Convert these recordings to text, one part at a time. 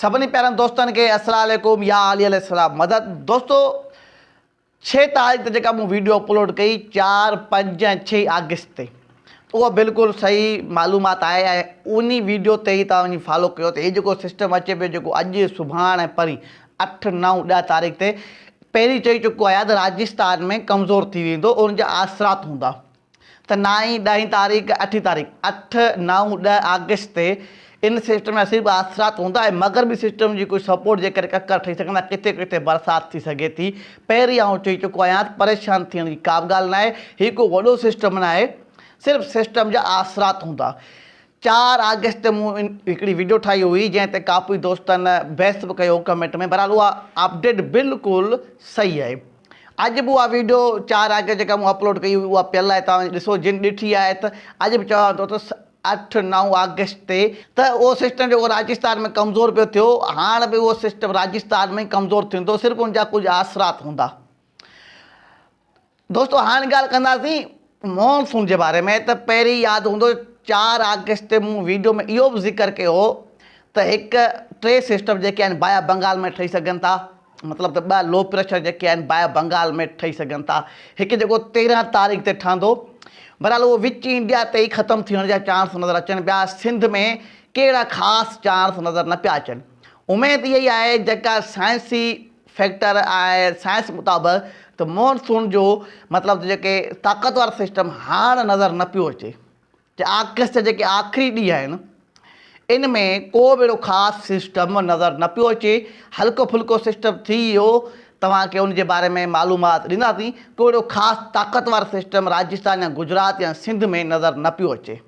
सभी प्यारनि दोस्तन के अस्सलाम वालेकुम या अलैहिस्सलाम मदद। दोस्तों 6 तारीख़ ते जेका मूं वीडियो अपलोड कई 4, 5, 6 अगस्त ते वो बिल्कुल सही मालूमात आहे ऐं उन वीडियो ते ही तव्हां वञी फॉलो कयो त जो सिस्टम अचे पियो जेको अॼु सुभाणे परी 8, 9, 10 तारीख़ ते पहिरीं चई चुको आहे त राजस्थान में कमज़ोर थी वेंदो, उनजा आसरात हूंदा त 9, 10 तारीख़ 8 तारीख़ 8, 9, 10 अगस्त ते इन सिस्टम में सिर्फ़ आसरात हूंदा ऐं मगरबी सिस्टम जी कोई सपोर्ट जे करे ककर ठही सघंदा, किथे किथे बरसाति थी सघे थी। पहिरीं आउं चई चुको आहियां परेशान थियण जी का बि ॻाल्हि न आहे, हीउ को वॾो सिस्टम न आहे, सिर्फ़ु सिस्टम जा आसरात हूंदा। 4 अगस्त ते मूं हिकिड़ी वीडियो ठाही हुई जंहिं ते काफ़ी दोस्तनि बहस बि कयो कमेंट में, बहरहाल उहा अपडेट बिल्कुलु सही आहे। अॼु बि उहा वीडियो 4 अगस्त जेका मूं अपलोड कई हुई उहा पियल आहे, तव्हां ॾिसो जिन ॾिठी आहे त अॼु बि चवां थो त 8, 9 अगस्त ते त उहो सिस्टम जेको राजस्थान में कमज़ोर पियो थियो, हाणे बि उहो सिस्टम राजस्थान में कमज़ोर थींदो, सिर्फ़ु उनजा कुझु आसरात हूंदा। दोस्तों हाणे ॻाल्हि कंदासीं मॉनसून जे बारे में। त पहिरीं यादि हूंदो 4 अगस्त ते मूं वीडियो में इहो बि ज़िक्र कयो त हिकु 3 सिस्टम जेके आहिनि बाया बंगाल में ठही सघनि था, मतिलबु त 2 लो प्रेशर जेके आहिनि बाया बंगाल में ठही सघनि था। हिकु जेको 13 तारीख़ ते ठहंदो, बहरहाल उहो विच इंडिया ते ई ख़तमु थियण जा चांस नज़र अचनि पिया। सिंध में कहिड़ा ख़ासि चांस नज़र न पिया अचनि। उमेदु इहा ई आहे जेका साइंसी फैक्टर आहे, साइंस मुताबिक़ त मॉनसून जो मतिलबु जेके ताक़तवर सिस्टम हाणे नज़र न पियो अचे। अगस्त जा जेके आख़िरी ॾींहं आहिनि इन में को बि अहिड़ो ख़ासि सिस्टम नज़र न पियो अचे। हल्को फुल्को सिस्टम थी वियो, तव्हांखे उन जे बारे में मालूमात ॾींदासीं। को अहिड़ो ख़ासि ताक़तवर सिस्टम राजस्थान या गुजरात या सिंध में नज़र न पियो अचे।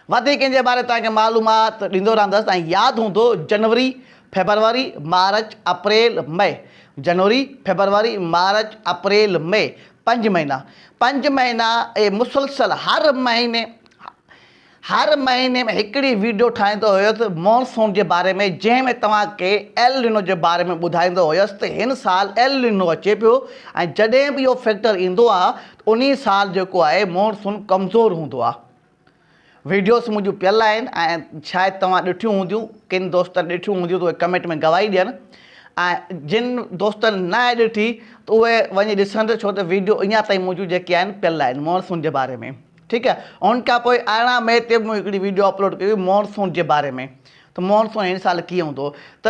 वधीक इन जे बारे में तव्हांखे मालूमात ॾींदो रहंदुसि। ऐं यादि हूंदो जनवरी, फेबरवरी, मार्च, अप्रैल, मई, जनवरी, फेबरवरी, मार्च, अप्रैल, मई, 5 महीना। 5 महीना ऐं मुसलसल हर महीने में हिकिड़ी वीडियो ठाहींदो हुयुसि मॉनसून जे बारे में, जंहिंमें तव्हांखे एल नीनो जे बारे में ॿुधाईंदो हुयुसि त हिन साल एल नीनो अचे पियो ऐं जॾहिं बि इहो फैक्टर ईंदो आहे त उन साल जेको आहे मॉनसून कमज़ोर हूंदो आहे। वीडियोस मुंहिंजूं पियल आहिनि ऐं शायदि तव्हां ॾिठियूं हूंदियूं, किन दोस्तनि ॾिठियूं हूंदियूं त उहे कमेंट में गवाही ॾियनि, ऐं जिन दोस्तनि न आहे ॾिठी त उहे वञी ॾिसनि, छो त वीडियो अञा ताईं मुंहिंजूं जेके आहिनि पियल आहिनि मॉनसून जे बारे में। ठीकु आहे, उन खां पोइ 11 मई ते मूं हिकिड़ी वीडियो अपलोड कई हुई मॉनसून जे बारे में त मॉनसून हिन साल कीअं हूंदो। त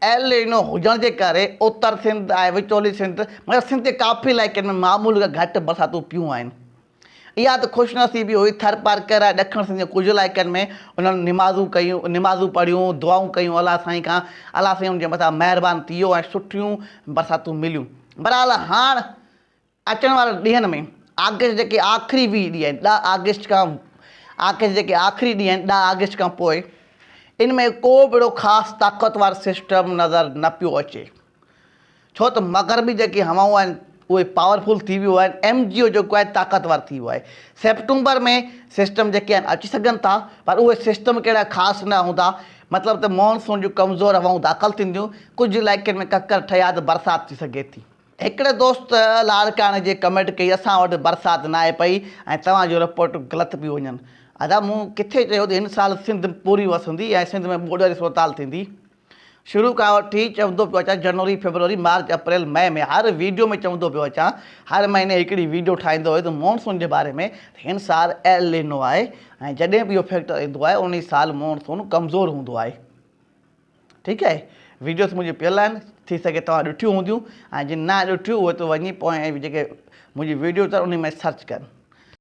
एल नीनो हुजण जे करे उत्तर सिंध ऐं विचोली सिंध, मतिलबु सिंध जे काफ़ी इलाइक़नि में मामूली खां घटि बरसातूं पियूं आहिनि। इहा त ख़ुशनसीबी हुई। थर पार्कर ऐं ॾखण सिंध जे कुझु इलाइक़नि में उन्हनि निमाज़ूं पढ़ियूं, दुआऊं कयूं अलाह साईं खां, अलाह साईं उनजे मथां महिरबानी थी वियो ऐं सुठियूं बरसातूं मिलियूं। बहरहाल हाणे अचण वारे ॾींहंनि में अगस्त जेके आख़िरी ॾींहं आहिनि, 10 अगस्त खां अगस्त जेके आख़िरी ॾींहं आहिनि 10 अगस्त खां पोइ इन में को बि अहिड़ो ख़ासि ताक़तवर सिस्टम नज़र न पियो अचे, छो त मगरबी जेके हवाऊं आहिनि उहे पावरफुल थी वियूं आहिनि। MGO जेको आहे ताक़तवर थी वियो आहे। सेप्टेम्बर में सिस्टम जेके आहिनि अची सघनि था, पर उहे सिस्टम कहिड़ा ख़ासि न हूंदा, मतिलबु त मॉनसून जूं कमज़ोर हवाऊं दाख़िल थींदियूं, कुझु इलाइक़नि में ककर ठहिया त बरसाति थी सघे थी। हिकिड़े दोस्त लाड़काणे जे कमेंट कई असां वटि बरसाति न आहे पई ऐं तव्हांजो रिपोर्ट ग़लति पियूं वञनि। अदा मूं किथे चयो त हिन साल सिंध पूरी वसंदी ऐं सिंध में ॿोॾि वारी सोताल थींदी। शुरू खां वठी चवंदो पियो अचां जनवरी, फेबरवरी, मार्च, अप्रैल, मई में हर वीडियो में चवंदो पियो अचां, हर महीने हिकिड़ी वीडियो ठाहींदो हुयो त मॉनसून जे बारे में हिन साल एल नीनो आहे ऐं जॾहिं बि इहो फैक्टर ईंदो आहे उन साल मॉनसून कमज़ोर हूंदो आहे। ठीकु आहे, वीडियोस मुंहिंजियूं पियल आहिनि, थी सघे तव्हां ॾिठियूं हूंदियूं, ऐं जिन न ॾिठियूं उहे त वञी पोइ जेके मुंहिंजी वीडियोस आहिनि उन में सर्च कनि।